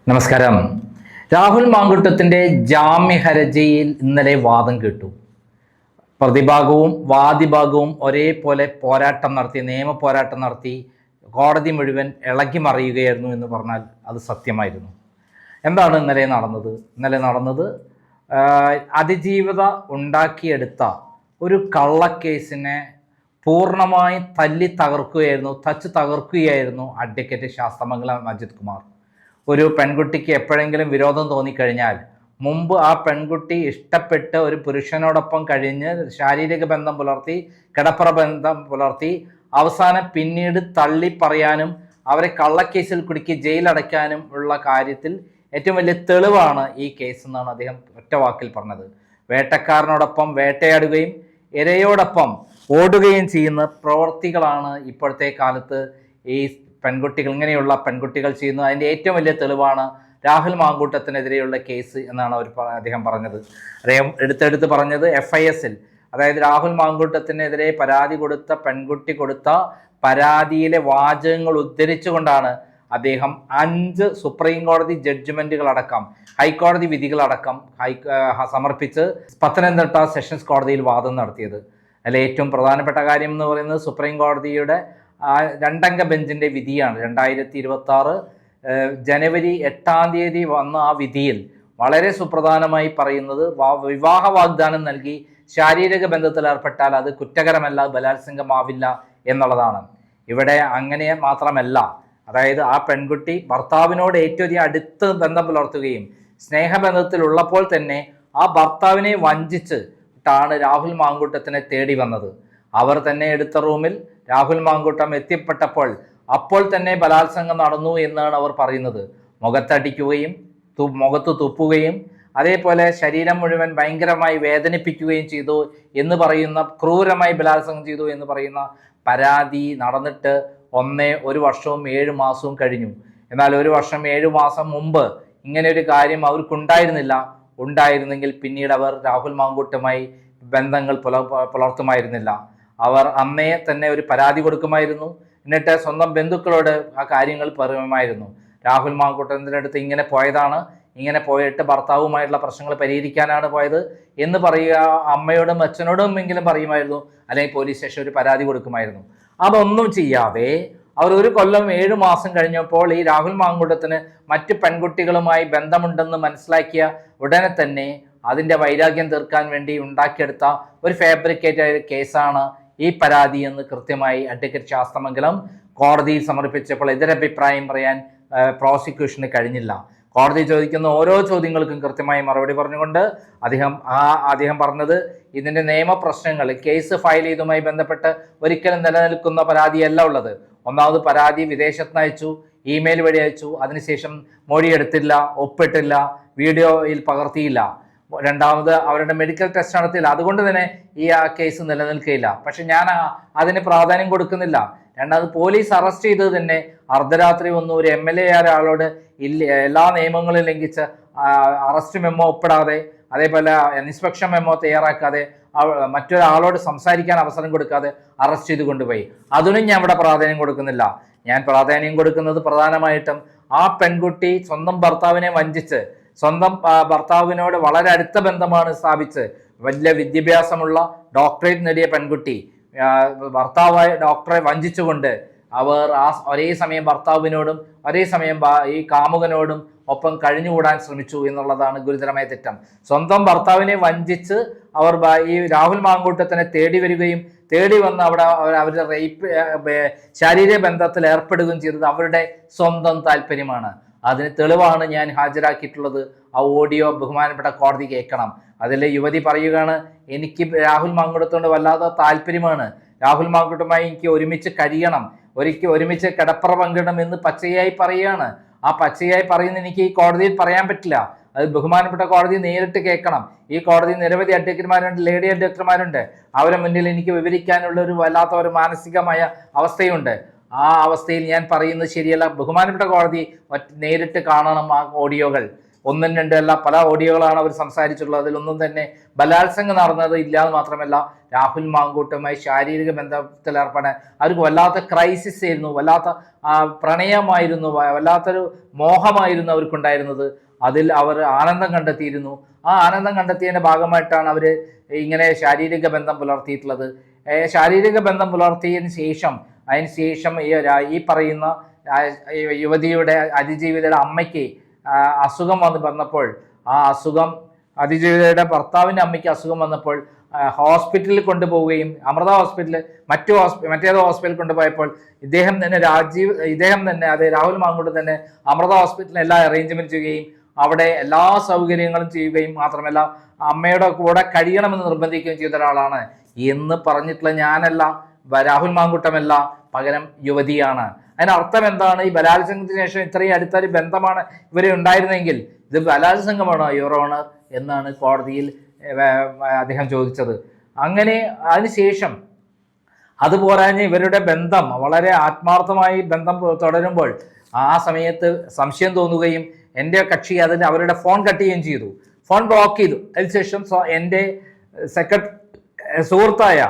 നമസ്കാരം. രാഹുൽ മാങ്കൂട്ടത്തിൻ്റെ ജാമ്യ ഹർജിയിൽ ഇന്നലെ വാദം കേട്ടു. പ്രതിഭാഗവും വാദിഭാഗവും ഒരേപോലെ പോരാട്ടം നടത്തി, നിയമ പോരാട്ടം നടത്തി. കോടതി മുഴുവൻ ഇളകി മറിയുകയായിരുന്നു എന്ന് പറഞ്ഞാൽ അത് സത്യമായിരുന്നു. എന്താണ് ഇന്നലെ നടന്നത്? അതിജീവത ഉണ്ടാക്കിയെടുത്ത ഒരു കള്ളക്കേസിനെ പൂർണ്ണമായി തച്ച് തകർക്കുകയായിരുന്നു അഡ്വക്കേറ്റ് ശാസ്തമംഗലം അജിത് കുമാർ. ഒരു പെൺകുട്ടിക്ക് എപ്പോഴെങ്കിലും വിരോധം തോന്നിക്കഴിഞ്ഞാൽ മുമ്പ് ആ പെൺകുട്ടി ഇഷ്ടപ്പെട്ട് ഒരു പുരുഷനോടൊപ്പം കഴിഞ്ഞ് ശാരീരിക ബന്ധം പുലർത്തി, കിടപ്പറ ബന്ധം പുലർത്തി, അവസാനം പിന്നീട് തള്ളി പറയാനും അവരെ കള്ളക്കേസിൽ കുടുക്കി ജയിലടയ്ക്കാനും ഉള്ള കാര്യത്തിൽ ഏറ്റവും വലിയ തെളിവാണ് ഈ കേസ് എന്നാണ് അദ്ദേഹം ഒറ്റ വാക്കിൽ പറഞ്ഞത്. വേട്ടക്കാരനോടൊപ്പം വേട്ടയാടുകയും ഇരയോടൊപ്പം ഓടുകയും ചെയ്യുന്ന പ്രവൃത്തികളാണ് ഇപ്പോഴത്തെ കാലത്ത് ഈ ഇങ്ങനെയുള്ള പെൺകുട്ടികൾ ചെയ്യുന്നു. അതിൻ്റെ ഏറ്റവും വലിയ തെളിവാണ് രാഹുൽ മാങ്കൂട്ടത്തിനെതിരെയുള്ള കേസ് എന്നാണ് അദ്ദേഹം പറഞ്ഞത്. അദ്ദേഹം എടുത്തെടുത്ത് പറഞ്ഞത് FIS-ൽ, അതായത് രാഹുൽ മാങ്കൂട്ടത്തിനെതിരെ പരാതി കൊടുത്ത പെൺകുട്ടി കൊടുത്ത പരാതിയിലെ വാചകങ്ങൾ ഉദ്ധരിച്ചുകൊണ്ടാണ് അദ്ദേഹം 5 സുപ്രീം കോടതി ജഡ്ജ്മെന്റുകളടക്കം ഹൈക്കോടതി വിധികളടക്കം സമർപ്പിച്ച് പത്തനംതിട്ട സെഷൻസ് കോടതിയിൽ വാദം നടത്തിയത്. അതിൽ ഏറ്റവും പ്രധാനപ്പെട്ട കാര്യം എന്ന് പറയുന്നത് സുപ്രീം കോടതിയുടെ 2-അംഗ ബെഞ്ചിൻ്റെ വിധിയാണ്. 2026 ജനുവരി 8 വന്ന ആ വിധിയിൽ വളരെ സുപ്രധാനമായി പറയുന്നത് വിവാഹ വാഗ്ദാനം നൽകി ശാരീരിക ബന്ധത്തിൽ ഏർപ്പെട്ടാൽ അത് കുറ്റകരമല്ല, ബലാത്സംഗമാവില്ല എന്നുള്ളതാണ്. ഇവിടെ അങ്ങനെ മാത്രമല്ല, അതായത് ആ പെൺകുട്ടി ഭർത്താവിനോട് ഏറ്റവും അടുത്ത് ബന്ധം പുലർത്തുകയും സ്നേഹബന്ധത്തിലുള്ളപ്പോൾ തന്നെ ആ ഭർത്താവിനെ വഞ്ചിച്ചിട്ടാണ് രാഹുൽ മാങ്കൂട്ടത്തിനെ തേടി വന്നത്. അവർ തന്നെ എടുത്ത റൂമിൽ രാഹുൽ മാങ്കൂട്ടം എത്തിപ്പെട്ടപ്പോൾ അപ്പോൾ തന്നെ ബലാത്സംഗം നടന്നു എന്നാണ് അവർ പറയുന്നത്. മുഖത്തടിക്കുകയും മുഖത്ത് തുപ്പുകയും അതേപോലെ ശരീരം മുഴുവൻ ഭയങ്കരമായി വേദനിപ്പിക്കുകയും ചെയ്തു എന്ന് പറയുന്ന, ക്രൂരമായി ബലാത്സംഗം ചെയ്തു എന്ന് പറയുന്ന പരാതി നടന്നിട്ട് 1 വർഷവും 7 മാസവും കഴിഞ്ഞു. എന്നാൽ 1 വർഷം 7 മാസം മുമ്പ് ഇങ്ങനെ ഒരു കാര്യം ഉണ്ടായിരുന്നെങ്കിൽ പിന്നീട് അവർ രാഹുൽ മാങ്കൂട്ടുമായി ബന്ധങ്ങൾ പുലർത്തുമായിരുന്നില്ല. അവർ അന്നേ തന്നെ ഒരു പരാതി കൊടുക്കുമായിരുന്നു. എന്നിട്ട് സ്വന്തം ബന്ധുക്കളോട് ആ കാര്യങ്ങൾ പറയുമായിരുന്നു. രാഹുൽ മാങ്കൂട്ടത്തിൻ്റെ അടുത്ത് ഇങ്ങനെ പോയിട്ട് ഭർത്താവുമായിട്ടുള്ള പ്രശ്നങ്ങൾ പരിഹരിക്കാനാണ് പോയത് എന്ന് പറയുക. അമ്മയോടും അച്ഛനോടും എങ്കിലും പറയുമായിരുന്നു, അല്ലെങ്കിൽ പോലീസ് സ്റ്റേഷൻ ഒരു പരാതി കൊടുക്കുമായിരുന്നു. അതൊന്നും ചെയ്യാതെ അവർ 1 കൊല്ലം 7 മാസം കഴിഞ്ഞപ്പോൾ ഈ രാഹുൽ മാങ്കൂട്ടത്തിന് മറ്റ് പെൺകുട്ടികളുമായി ബന്ധമുണ്ടെന്ന് മനസ്സിലാക്കിയ ഉടനെ തന്നെ അതിൻ്റെ വൈരാഗ്യം തീർക്കാൻ വേണ്ടി ഉണ്ടാക്കിയെടുത്ത ഒരു ഫാബ്രിക്കേറ്റഡ് കേസാണ് ഈ പരാതി എന്ന് കൃത്യമായി അഡ്വക്കേറ്റ് ശാസ്തമംഗലം കോടതിയിൽ സമർപ്പിച്ചപ്പോൾ എതിരഭിപ്രായം പറയാൻ പ്രോസിക്യൂഷന് കഴിഞ്ഞില്ല. കോടതി ചോദിക്കുന്ന ഓരോ ചോദ്യങ്ങൾക്കും കൃത്യമായി മറുപടി പറഞ്ഞുകൊണ്ട് അദ്ദേഹം പറഞ്ഞത്, ഇതിൻ്റെ നിയമപ്രശ്നങ്ങൾ കേസ് ഫയൽ ചെയ്തതുമായി ബന്ധപ്പെട്ട് ഒരിക്കലും നിലനിൽക്കുന്ന പരാതിയല്ല ഉള്ളത്. ഒന്നാമത് പരാതി വിദേശത്ത് അയച്ചു, ഇമെയിൽ വഴി അയച്ചു, അതിനുശേഷം മൊഴിയെടുത്തില്ല, ഒപ്പിട്ടില്ല, വീഡിയോയിൽ പകർത്തിയില്ല. രണ്ടാമത് അവരുടെ മെഡിക്കൽ ടെസ്റ്റ് നടത്തിയില്ല. അതുകൊണ്ട് തന്നെ ഈ കേസ് നിലനിൽക്കുകയില്ല. പക്ഷെ ഞാൻ അതിന് പ്രാധാന്യം കൊടുക്കുന്നില്ല. രണ്ടാമത് പോലീസ് അറസ്റ്റ് ചെയ്തത് തന്നെ അർദ്ധരാത്രി വന്നു ഒരു MLA ഒരാളോട് എല്ലാ നിയമങ്ങളും ലംഘിച്ച് അറസ്റ്റ് മെമ്മോ ഒപ്പിടാതെ, അതേപോലെ ഇൻസ്പെക്ഷൻ മെമ്മോ തയ്യാറാക്കാതെ, മറ്റൊരാളോട് സംസാരിക്കാൻ അവസരം കൊടുക്കാതെ അറസ്റ്റ് ചെയ്ത് കൊണ്ടുപോയി. അതിനും ഞാൻ ഇവിടെ പ്രാധാന്യം കൊടുക്കുന്നില്ല. ഞാൻ പ്രാധാന്യം കൊടുക്കുന്നത് പ്രധാനമായിട്ടും ആ പെൺകുട്ടി സ്വന്തം ഭർത്താവിനെ വഞ്ചിച്ച്, സ്വന്തം ഭർത്താവിനോട് വളരെ അടുത്ത ബന്ധമാണ് സ്ഥാപിച്ച്, വലിയ വിദ്യാഭ്യാസമുള്ള ഡോക്ടറേറ്റ് നേടിയ പെൺകുട്ടി ഭർത്താവായ ഡോക്ടറെ വഞ്ചിച്ചുകൊണ്ട് അവർ ഒരേ സമയം ഭർത്താവിനോടും ഒരേ സമയം ഈ കാമുകനോടും ഒപ്പം കഴിഞ്ഞുകൂടാൻ ശ്രമിച്ചു എന്നുള്ളതാണ് ഗുരുതരമായ തെറ്റം. സ്വന്തം ഭർത്താവിനെ വഞ്ചിച്ച് അവർ ഈ രാഹുൽ മാങ്കൂട്ടത്തിനെ തേടി വന്ന് അവരുടെ ശാരീരിക ബന്ധത്തിൽ ഏർപ്പെടുകയും ചെയ്തത് അവരുടെ സ്വന്തം താല്പര്യമാണ്. അതിന് തെളിവാണ് ഞാൻ ഹാജരാക്കിയിട്ടുള്ളത്. ആ ഓഡിയോ ബഹുമാനപ്പെട്ട കോടതി കേൾക്കണം. അതിലെ യുവതി പറയുകയാണ്, എനിക്ക് രാഹുൽ മാങ്കൂട്ടത്തോട് വല്ലാത്ത താല്പര്യമാണ്, രാഹുൽ മാങ്കൂട്ടമായി എനിക്ക് ഒരുമിച്ച് കഴിയണം, ഒരുമിച്ച് കിടപ്പറ പങ്കിടണം എന്ന് പച്ചയായി പറയുകയാണ്. ആ പച്ചയായി പറയുന്നത് എനിക്ക് ഈ കോടതിയിൽ പറയാൻ പറ്റില്ല. അത് ബഹുമാനപ്പെട്ട കോടതി നേരിട്ട് കേൾക്കണം. ഈ കോടതി നിരവധി അഡ്വക്കേറ്റുമാരുണ്ട്, ലേഡി അഡ്വക്കേറ്റുമാരുണ്ട്. അവരെ മുന്നിൽ എനിക്ക് വിവരിക്കാനുള്ള ഒരു വല്ലാത്ത ഒരു മാനസികമായ അവസ്ഥയുണ്ട്. ആ അവസ്ഥയിൽ ഞാൻ പറയുന്നത് ശരിയല്ല. ബഹുമാനപ്പെട്ട കോടതി നേരിട്ട് കാണണം ആ ഓഡിയോകൾ. ഒന്നും രണ്ടല്ല പല ഓഡിയോകളാണ് അവർ സംസാരിച്ചിട്ടുള്ളത്. അതിലൊന്നും തന്നെ ബലാത്സംഗം നടന്നത് ഇല്ല എന്ന് മാത്രമല്ല രാഹുൽ മാങ്കൂട്ടുമായി ശാരീരിക ബന്ധത്തിലേർപ്പെടാൻ അവർക്ക് വല്ലാത്ത ക്രൈസിസ് ആയിരുന്നു, വല്ലാത്ത പ്രണയമായിരുന്നു, വല്ലാത്തൊരു മോഹമായിരുന്നു അവർക്കുണ്ടായിരുന്നത്. അതിൽ അവർ ആനന്ദം കണ്ടെത്തിയിരുന്നു. ആ ആനന്ദം കണ്ടെത്തിയതിൻ്റെ ഭാഗമായിട്ടാണ് അവർ ഇങ്ങനെ ശാരീരിക ബന്ധം പുലർത്തിയിട്ടുള്ളത്. ശാരീരിക ബന്ധം പുലർത്തിയതിന് ശേഷം ഈ പറയുന്ന യുവതിയുടെ അതിജീവിതയുടെ അമ്മയ്ക്ക് അസുഖം വന്നപ്പോൾ ആ അസുഖം അതിജീവിതയുടെ ഭർത്താവിൻ്റെ അമ്മയ്ക്ക് അസുഖം വന്നപ്പോൾ ഹോസ്പിറ്റലിൽ കൊണ്ടുപോവുകയും അമൃത ഹോസ്പിറ്റലിൽ മറ്റേതോ ഹോസ്പിറ്റലിൽ കൊണ്ടുപോയപ്പോൾ ഇദ്ദേഹം തന്നെ രാഹുൽ മാങ്കൂട്ടം തന്നെ അമൃത ഹോസ്പിറ്റലിൽ എല്ലാ അറേഞ്ച്മെന്റ് ചെയ്യുകയും അവിടെ എല്ലാ സൗകര്യങ്ങളും ചെയ്യുകയും മാത്രമല്ല അമ്മയുടെ കൂടെ കഴിയണമെന്ന് നിർബന്ധിക്കുകയും ചെയ്ത ഒരാളാണ് എന്ന് പറഞ്ഞിട്ടുള്ള ഞാനല്ല, രാഹുൽ മാങ്കൂട്ടമല്ല, പകരം യുവതിയാണ്. അതിനർത്ഥം എന്താണ്? ഈ ബലാത്സംഗത്തിന് ശേഷം ഇത്രയും അടുത്തൊരു ബന്ധമാണ് ഇവരെ ഉണ്ടായിരുന്നെങ്കിൽ ഇത് ബലാത്സംഗമാണോ യുവർ ഓണർ എന്നാണ് കോടതിയിൽ അദ്ദേഹം ചോദിച്ചത്. അങ്ങനെ അതിനുശേഷം അതുപോരാഞ്ഞ് ഇവരുടെ ബന്ധം വളരെ ആത്മാർത്ഥമായി ബന്ധം തുടരുമ്പോൾ ആ സമയത്ത് സംശയം തോന്നുകയും എൻ്റെ കക്ഷി അവരുടെ ഫോൺ കട്ട് ചെയ്യുകയും ചെയ്തു, ഫോൺ ബ്ലോക്ക് ചെയ്തു. അതിനുശേഷം എൻ്റെ സുഹൃത്തായ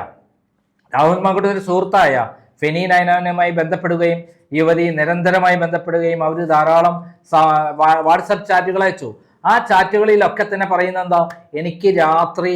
രാഹുൽ മാങ്കൂട്ടത്തിൻ്റെ സുഹൃത്തായ ഫെനി നൈനാനുമായി ബന്ധപ്പെടുകയും യുവതി നിരന്തരമായി ബന്ധപ്പെടുകയും അവർ ധാരാളം വാട്സപ്പ് ചാറ്റുകൾ അയച്ചു. ആ ചാറ്റുകളിലൊക്കെ തന്നെ പറയുന്നത് എന്താ, എനിക്ക് രാത്രി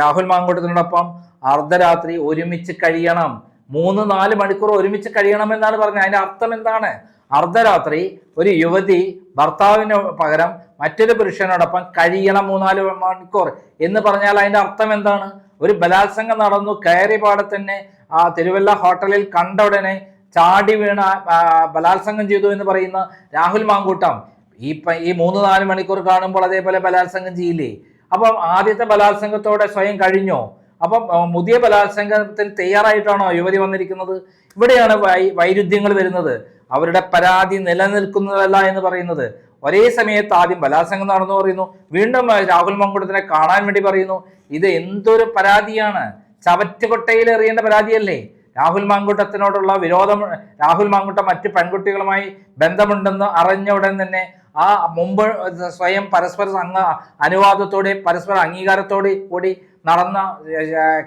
രാഹുൽ മാങ്കൂട്ടത്തിനോടൊപ്പം അർദ്ധരാത്രി ഒരുമിച്ച് കഴിയണം, 3-4 മണിക്കൂർ ഒരുമിച്ച് കഴിയണം എന്നാണ് പറഞ്ഞത്. അതിന്റെ അർത്ഥം എന്താണ്? അർദ്ധരാത്രി ഒരു യുവതി ഭർത്താവിന് പകരം മറ്റൊരു പുരുഷനോടൊപ്പം കഴിയണം 3-4 മണിക്കൂർ എന്ന് പറഞ്ഞാൽ അതിന്റെ അർത്ഥം എന്താണ്? ഒരു ബലാത്സംഗം നടന്നു, കയറിപാടെ തന്നെ ആ തിരുവല്ല ഹോട്ടലിൽ കണ്ട ഉടനെ ചാടി വീണ ബലാത്സംഗം ചെയ്തു എന്ന് പറയുന്ന രാഹുൽ മാങ്കൂട്ടം ഈ 3-4 മണിക്കൂർ കാണുമ്പോൾ അതേപോലെ ബലാത്സംഗം ചെയ്യില്ലേ? അപ്പം ആദ്യത്തെ ബലാത്സംഗത്തോടെ സ്വയം കഴിഞ്ഞോ? അപ്പം പുതിയ ബലാത്സംഗത്തിൽ തയ്യാറായിട്ടാണോ യുവതി വന്നിരിക്കുന്നത്? ഇവിടെയാണ് വൈരുദ്ധ്യങ്ങൾ വരുന്നത്. അവരുടെ പരാതി നിലനിൽക്കുന്നതല്ല എന്ന് പറയുന്നത്. ഒരേ സമയത്ത് ആദ്യം ബലാത്സംഗം നടന്നു പറയുന്നു, വീണ്ടും രാഹുൽ മാങ്കൂട്ടത്തിനെ കാണാൻ വേണ്ടി പറയുന്നു. ഇത് എന്തൊരു പരാതിയാണ്! ചവറ്റുകൊട്ടയിൽ എറിയേണ്ട പരാതിയല്ലേ? രാഹുൽ മാങ്കൂട്ടത്തിനോടുള്ള വിരോധം, രാഹുൽ മാങ്കൂട്ടം മറ്റു പെൺകുട്ടികളുമായി ബന്ധമുണ്ടെന്ന് അറിഞ്ഞ ഉടൻ തന്നെ ആ മുമ്പ് സ്വയം പരസ്പര അനുവാദത്തോടെ പരസ്പര അംഗീകാരത്തോടെ കൂടി നടന്ന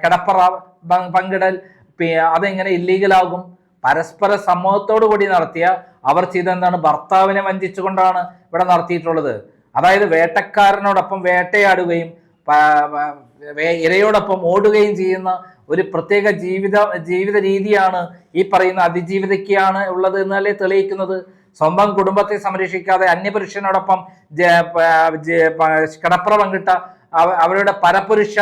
കിടപ്പറ പങ്കിടൽ അതെങ്ങനെ ഇല്ലീഗലാകും? പരസ്പര സമ്മതത്തോടു കൂടി നടത്തിയ അവർ ചെയ്തെന്താണ്? ഭർത്താവിനെ വഞ്ചിച്ചുകൊണ്ടാണ് ഇവിടെ നടത്തിയിട്ടുള്ളത്. അതായത് വേട്ടക്കാരനോടൊപ്പം വേട്ടയാടുകയും ഇരയോടൊപ്പം ഓടുകയും ചെയ്യുന്ന ഒരു പ്രത്യേക ജീവിത രീതിയാണ് ഈ പറയുന്ന അതിജീവിതയ്ക്കാണ് ഉള്ളത് എന്നല്ലേ തെളിയിക്കുന്നത്. സ്വന്തം കുടുംബത്തെ സംരക്ഷിക്കാതെ അന്യപുരുഷനോടൊപ്പം കിടപ്പറ പങ്കിട്ട അവരുടെ പരപുരുഷ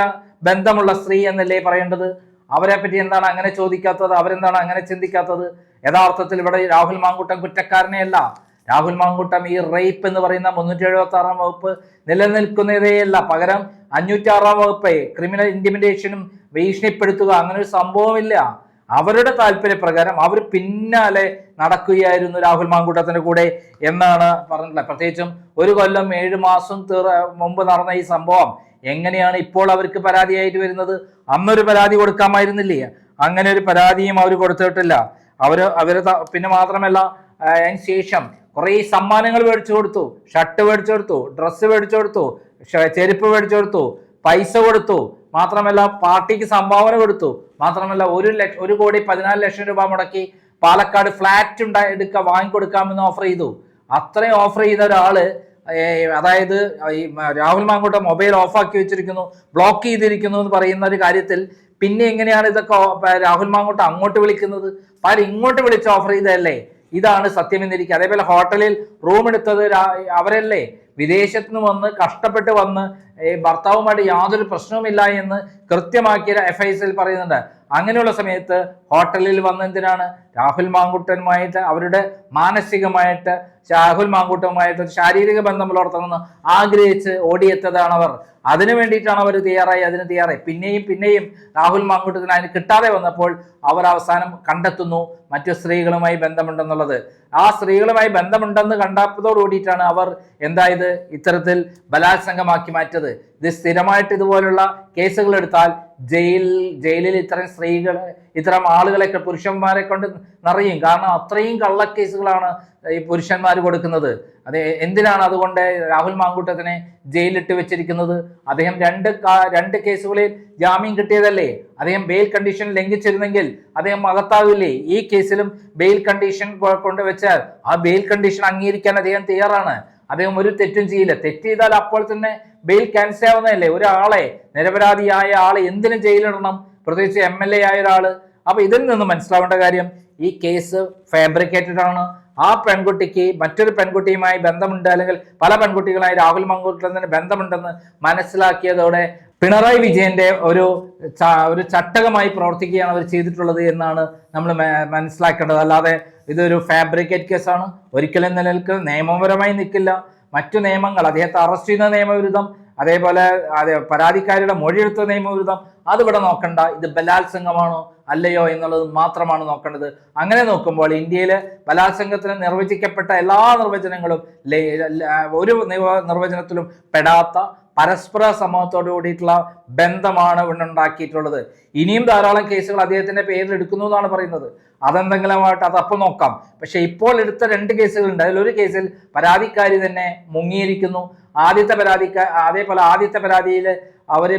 ബന്ധമുള്ള സ്ത്രീ എന്നല്ലേ പറയേണ്ടത്? അവരെ പറ്റി എന്താണ് അങ്ങനെ ചോദിക്കാത്തത്? അവരെന്താണ് അങ്ങനെ ചിന്തിക്കാത്തത്? യഥാർത്ഥത്തിൽ ഇവിടെ രാഹുൽ മാങ്കൂട്ടം കുറ്റക്കാരനെയല്ല. രാഹുൽ മാങ്കൂട്ടം ഈ റേപ്പ് എന്ന് പറയുന്ന 376 വകുപ്പ് നിലനിൽക്കുന്നതേയല്ല. പകരം 506 വകുപ്പ് ക്രിമിനൽ ഇന്റിമിഡേഷനും ഭീഷണിപ്പെടുത്തുക അങ്ങനെ ഒരു സംഭവമില്ല. അവരുടെ താല്പര്യപ്രകാരം അവർ പിന്നാലെ നടക്കുകയായിരുന്നു രാഹുൽ മാങ്കൂട്ടത്തിന്റെ കൂടെ എന്നാണ് പറഞ്ഞിട്ടുള്ളത്. പ്രത്യേകിച്ചും 1 കൊല്ലം 7 മാസം മുമ്പ് നടന്ന ഈ സംഭവം എങ്ങനെയാണ് ഇപ്പോൾ അവർക്ക് പരാതിയായിട്ട് വരുന്നത്? അന്നൊരു പരാതി കൊടുക്കാമായിരുന്നില്ലേ? അങ്ങനെ ഒരു പരാതിയും അവർ കൊടുത്തിട്ടില്ല. അവര് പിന്നെ മാത്രമല്ല അതിന് ശേഷം കുറെ സമ്മാനങ്ങൾ മേടിച്ചു കൊടുത്തു, ഷർട്ട് മേടിച്ചു കൊടുത്തു, ഡ്രസ്സ് മേടിച്ചു കൊടുത്തു, ചെരുപ്പ് മേടിച്ചു കൊടുത്തു, പൈസ കൊടുത്തു, മാത്രമല്ല പാർട്ടിക്ക് സംഭാവന കൊടുത്തു, മാത്രമല്ല 1,14,00,000 രൂപ മുടക്കി പാലക്കാട് ഫ്ലാറ്റ് വാങ്ങിക്കൊടുക്കാമെന്ന് ഓഫർ ചെയ്തു. അത്രയും ഓഫർ ചെയ്ത ഒരാള്, അതായത് രാഹുൽ മാങ്കൂട്ടം മൊബൈൽ ഓഫാക്കി വെച്ചിരിക്കുന്നു, ബ്ലോക്ക് ചെയ്തിരിക്കുന്നു എന്ന് പറയുന്ന ഒരു കാര്യത്തിൽ പിന്നെ എങ്ങനെയാണ് ഇതൊക്കെ രാഹുൽ മാങ്കൂട്ടം അങ്ങോട്ട് വിളിക്കുന്നത്? ഇങ്ങോട്ട് വിളിച്ച് ഓഫർ ചെയ്തതല്ലേ? ഇതാണ് സത്യം എന്നിരിക്കുക. അതേപോലെ ഹോട്ടലിൽ റൂം എടുത്തത് അവരല്ലേ? വിദേശത്ത് നിന്ന് വന്ന് കഷ്ടപ്പെട്ട് വന്ന് ഭർത്താവുമായിട്ട് യാതൊരു പ്രശ്നവുമില്ല എന്ന് കൃത്യമാക്കിയ FISൽ പറയുന്നുണ്ട്. അങ്ങനെയുള്ള സമയത്ത് ഹോട്ടലിൽ വന്ന് എന്തിനാണ്? രാഹുൽ മാങ്കൂട്ടനുമായിട്ട് അവരുടെ മാനസികമായിട്ട് രാഹുൽ മാങ്കൂട്ടവുമായിട്ട് ശാരീരിക ബന്ധം പുലർത്തണമെന്ന് ആഗ്രഹിച്ച് ഓടിയെത്തതാണ് അവർ. അതിനു വേണ്ടിയിട്ടാണ് അവർ തയ്യാറായി. പിന്നെയും രാഹുൽ മാങ്കൂട്ടത്തിന് അതിന് കിട്ടാതെ വന്നപ്പോൾ അവർ അവസാനം കണ്ടെത്തുന്നു മറ്റു സ്ത്രീകളുമായി ബന്ധമുണ്ടെന്നുള്ളത്. ആ സ്ത്രീകളുമായി ബന്ധമുണ്ടെന്ന് കണ്ടതോടു കൂടിയിട്ടാണ് അവർ എന്തായത് ഇത് ഇത്തരത്തിൽ ബലാത്സംഗമാക്കി മാറ്റത്? ഇത് സ്ഥിരമായിട്ട് ഇതുപോലുള്ള കേസുകൾ എടുത്താൽ ജയിലിൽ ഇത്തരം സ്ത്രീകൾ, ഇത്തരം ആളുകളൊക്കെ പുരുഷന്മാരെ കൊണ്ട് നിറയും. കാരണം അത്രയും കള്ളക്കേസുകളാണ് ഈ പുരുഷന്മാർ കൊടുക്കുന്നത്. അത് എന്തിനാണ് അതുകൊണ്ട് രാഹുൽ മാങ്കൂട്ടത്തിനെ ജയിലിലിട്ട് വെച്ചിരിക്കുന്നത്? അദ്ദേഹം രണ്ട് കേസുകളിൽ ജാമ്യം കിട്ടിയതല്ലേ? അദ്ദേഹം ബെയിൽ കണ്ടീഷൻ ലംഘിച്ചിരുന്നെങ്കിൽ അദ്ദേഹം അകത്താവില്ലേ? ഈ കേസിലും ബെയിൽ കണ്ടീഷൻ കൊണ്ടുവച്ചാൽ ആ ബെയിൽ കണ്ടീഷൻ അംഗീകരിക്കാൻ അദ്ദേഹം തയ്യാറാണ്. അദ്ദേഹം ഒരു തെറ്റും ചെയ്യില്ല. തെറ്റ് ചെയ്താൽ അപ്പോൾ തന്നെ ബെയിൽ ക്യാൻസൽ ആവുന്നതല്ലേ? ഒരാളെ, നിരപരാധിയായ ആളെ എന്തിനു ജയിലിടണം? പ്രത്യേകിച്ച് MLA ആയ ഒരാള്. അപ്പൊ ഇതിൽ നിന്ന് മനസ്സിലാവേണ്ട കാര്യം, ഈ കേസ് ഫാബ്രിക്കേറ്റഡ് ആണ്. ആ പെൺകുട്ടിക്ക് മറ്റൊരു പെൺകുട്ടിയുമായി ബന്ധമുണ്ട്, അല്ലെങ്കിൽ പല പെൺകുട്ടികളായി രാഹുൽ മാങ്കൂട്ടത്തിന് ബന്ധമുണ്ടെന്ന് മനസ്സിലാക്കിയതോടെ പിണറായി വിജയന്റെ ഒരു ചട്ടകമായി പ്രവർത്തിക്കുകയാണ് അവർ ചെയ്തിട്ടുള്ളത് എന്നാണ് നമ്മൾ മനസ്സിലാക്കേണ്ടത്. അല്ലാതെ ഇതൊരു ഫാബ്രിക്കേറ്റ് കേസാണ്, ഒരിക്കലും നിലനിൽക്കുന്ന, നിയമപരമായി നിൽക്കില്ല. മറ്റു നിയമങ്ങൾ, അദ്ദേഹത്തെ അറസ്റ്റ് ചെയ്യുന്ന നിയമവിരുദ്ധം, അതേപോലെ പരാതിക്കാരിയുടെ മൊഴിയെടുത്ത നിയമവിരുദ്ധം, അതിവിടെ നോക്കണ്ട. ഇത് ബലാത്സംഗമാണോ അല്ലയോ എന്നുള്ളത് മാത്രമാണ് നോക്കേണ്ടത്. അങ്ങനെ നോക്കുമ്പോൾ ഇന്ത്യയിലെ ബലാത്സംഗത്തിന് നിർവചിക്കപ്പെട്ട എല്ലാ നിർവചനങ്ങളും ഒരു നിർവചനത്തിലും പെടാത്ത പരസ്പര സമൂഹത്തോടു കൂടിയിട്ടുള്ള ബന്ധമാണ് ഉണ്ടാക്കിയിട്ടുള്ളത്. ഇനിയും ധാരാളം കേസുകൾ അദ്ദേഹത്തിന്റെ പേരിൽ എടുക്കുന്നു എന്നാണ് പറയുന്നത്. അതെന്തെങ്കിലുമായിട്ട് അതപ്പോൾ നോക്കാം. പക്ഷെ ഇപ്പോൾ എടുത്ത 2 കേസുകളുണ്ട്. അതിലൊരു കേസിൽ പരാതിക്കാരി തന്നെ മുങ്ങിയിരിക്കുന്നു. അതേപോലെ ആദ്യത്തെ പരാതിയിൽ അവര്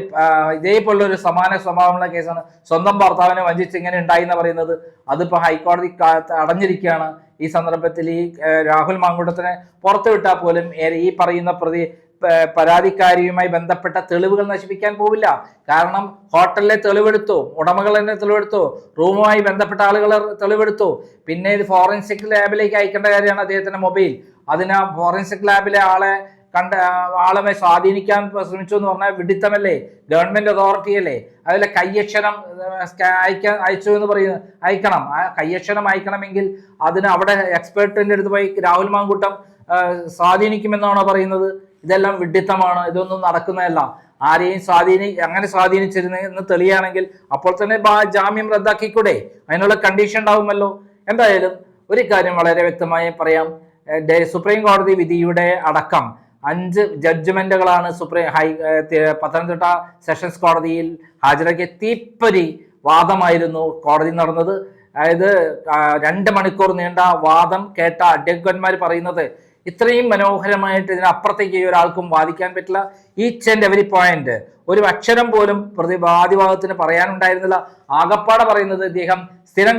ഇതേപോലുള്ള ഒരു സമാന സ്വഭാവമുള്ള കേസാണ്. സ്വന്തം ഭർത്താവിനെ വഞ്ചിച്ച് ഇങ്ങനെ ഉണ്ടായി എന്ന് പറയുന്നത്. അതിപ്പോ ഹൈക്കോടതി അടഞ്ഞിരിക്കുകയാണ്. ഈ സന്ദർഭത്തിൽ ഈ രാഹുൽ മാങ്കൂട്ടത്തിനെ പുറത്തുവിട്ടാൽ പോലും ഈ പറയുന്ന പരാതിക്കാരിയുമായി ബന്ധപ്പെട്ട തെളിവുകൾ നശിപ്പിക്കാൻ പോവില്ല. കാരണം ഹോട്ടലിലെ തെളിവെടുത്തു, ഉടമകൾ തന്നെ തെളിവെടുത്തു, റൂമുമായി ബന്ധപ്പെട്ട ആളുകൾ തെളിവെടുത്തു. പിന്നെ ഇത് ഫോറൻസിക് ലാബിലേക്ക് അയക്കേണ്ട കാര്യമാണ് അദ്ദേഹത്തിന്റെ മൊബൈൽ. അതിന് ഫോറൻസിക് ലാബിലെ ആളെ സ്വാധീനിക്കാൻ ശ്രമിച്ചു എന്ന് പറഞ്ഞാൽ വിഡിത്തമല്ലേ? ഗവൺമെന്റ് അതോറിറ്റി അല്ലേ? അതിലെ കയ്യക്ഷരം അയച്ചു എന്ന് പറയുന്നത് അയക്കണം. ആ കയ്യക്ഷരം അയക്കണമെങ്കിൽ അതിന് അവിടെ എക്സ്പേർട്ടിന്റെ അടുത്ത് പോയി രാഹുൽ മാങ്കൂട്ടം സ്വാധീനിക്കുമെന്നാണോ പറയുന്നത്? ഇതെല്ലാം വിഡിത്തമാണ്. ഇതൊന്നും നടക്കുന്നതല്ല. ആരെയും അങ്ങനെ സ്വാധീനിച്ചിരുന്നെന്ന് തെളിയുകയാണെങ്കിൽ അപ്പോൾ തന്നെ ജാമ്യം റദ്ദാക്കിക്കൂടെ? അതിനുള്ള കണ്ടീഷൻ ഉണ്ടാവുമല്ലോ. എന്തായാലും ഒരു കാര്യം വളരെ വ്യക്തമായി പറയാം. സുപ്രീം കോടതി വിധിയുടെ അടക്കം 5 ജഡ്ജ്മെന്റുകളാണ് പത്തനംതിട്ട സെഷൻസ് കോടതിയിൽ ഹാജരാക്കിയ തീപ്പൊരി വാദമായിരുന്നു കോടതി നടന്നത്. അതായത് 2 മണിക്കൂർ നീണ്ട വാദം കേട്ട അഡ്വക്കേറ്റ്മാർ പറയുന്നത്, ഇത്രയും മനോഹരമായിട്ട് ഇതിനപ്പുറത്തേക്ക് ഒരാൾക്കും വാദിക്കാൻ പറ്റില്ല. ഈച്ച് ആൻഡ് എവരി പോയിന്റ്, ഒരു അക്ഷരം പോലും വാദിഭാഗത്തിന് പറയാനുണ്ടായിരുന്നില്ല. ആകപ്പാടെ പറയുന്നത് ഇദ്ദേഹം സ്ഥിരം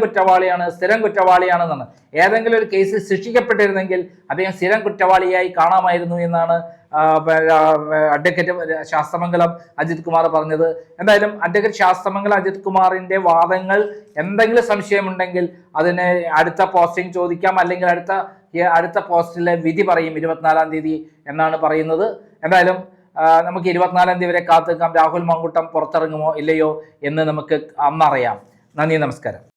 കുറ്റവാളിയാണെന്നാണ്. ഏതെങ്കിലും ഒരു കേസിൽ ശിക്ഷിക്കപ്പെട്ടിരുന്നെങ്കിൽ അദ്ദേഹം സ്ഥിരം കുറ്റവാളിയായി കാണാമായിരുന്നു എന്നാണ് അഡ്വക്കേറ്റ് ശാസ്ത്രമംഗലം അജിത് കുമാർ പറഞ്ഞത്. എന്തായാലും അഡ്വക്കേറ്റ് ശാസ്ത്രമംഗലം അജിത് കുമാറിന്റെ വാദങ്ങൾ എന്തെങ്കിലും സംശയമുണ്ടെങ്കിൽ അതിന് അടുത്ത പോസ്റ്റിംഗ് ചോദിക്കാം, അല്ലെങ്കിൽ അടുത്ത പോസ്റ്റിലെ വിധി പറയും 24-ാം തീയതി എന്നാണ് പറയുന്നത്. എന്തായാലും നമുക്ക് 24-ാം തീയതി വരെ കാത്തുനിൽക്കാം. രാഹുൽ മാങ്കൂട്ടം പുറത്തിറങ്ങുമോ ഇല്ലയോ എന്ന് നമുക്ക് അന്നറിയാം. നന്ദി, നമസ്കാരം.